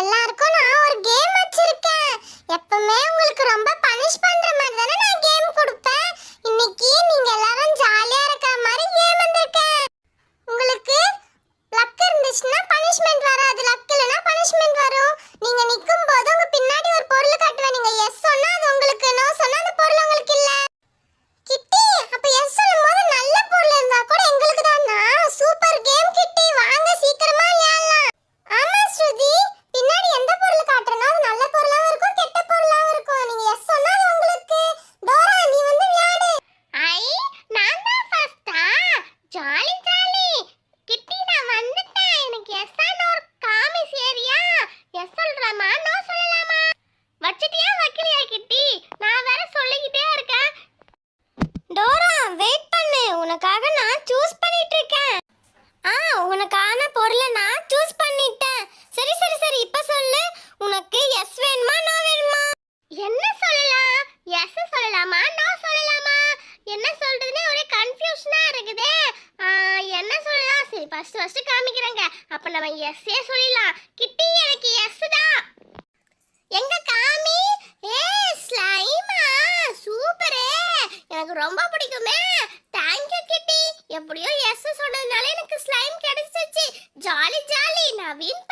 எல்லாருக்கும் நான் ஒரு கேம் வச்சிருக்கேன். எப்பவுமே உங்களுக்கு ரொம்ப பனிஷ் பண்ற மாதிரி தானே நான் கேம் கொடுப்பேன். இன்னைக்கு நீங்க எல்லாரும் ஜாலியா இருக்கிற மாதிரி கேம் வந்திருக்கேன். உங்களுக்கு லக் இருந்துச்சுன்னா பனிஷ்மெண்ட் வராது, லக் இல்லனா பனிஷ்மெண்ட் வரும். நீங்க நிக்கும் போது உங்க பின்னாடி ஒரு பொருள் காட்டுவேன். நீங்க எஸ் சொன்னா அது உங்களுக்கு, நோ சொன்னா அந்த பொருள் உங்களுக்கு இல்ல. கிட்டி, அப்ப எஸ் சொல்லும்போது நல்ல பொருள் இருந்தா கூட எங்களுக்கு தானா? சூப்பர் கேம் கிட்டி, வாங்க சீக்கிரமா விளையாடலாம். ஆமா ஸ்ருதி, பின்னாடி எந்த பொருள் காட்டுறனோ அது நல்ல பொருளாவும் இருக்கும் கெட்ட பொருளாவும் இருக்கும். நீங்க எஸ் சொன்னா அது உங்களுக்கு. டோரா, நீ வந்து விளையாடு. ஐ, நான் தான் ஃபர்ஸ்டா? Jolly jolly. கிட்டி, நான் வந்துட்டேன். எனக்கு எஸ் ஆன ஒரு காமிஸ் ஏரியா. எஸ் சொல்றமா நோ சொல்லலாமா? வச்சிட்டியா வைக்கலையா கிட்டி? நான் வேற சொல்லிக்கிட்டே இருக்கேன். டோரா, வெயிட் பண்ணு, உனக்காக நான் சூஸ் பண்ணிட்டு இருக்கேன். உனக்கான பொருளை நான் சூஸ் பண்ணிட்டேன். சரி சரி சரி, இப்ப சொல்லு, உனக்கு எஸ் வேணுமா நோ வேணுமா? என்ன சொல்லலாம்? எஸ் சொல்லலாமா நோ சொல்லலாமா? என்ன சொல்றதுனே ஒரே கன்ஃபியூஷனா இருக்குதே. என்ன சொல்லலாம்? சரி, ஃபர்ஸ்ட் காமிக்கிறேங்க. அப்ப நம்ம எஸ் சொல்லிடலாம். கிட்டி, எனக்கு எஸ் தான். எங்க காமி? ஸ்லைமா, சூப்பரே, எனக்கு ரொம்ப பிடிக்குமே. தேங்க் யூ கிட்டி. எப்படியோ எஸ் சொன்னதுனால எனக்கு ஸ்லைம் கிடைச்சிச்சு. ஜாலி ஜாலி, நான் வின்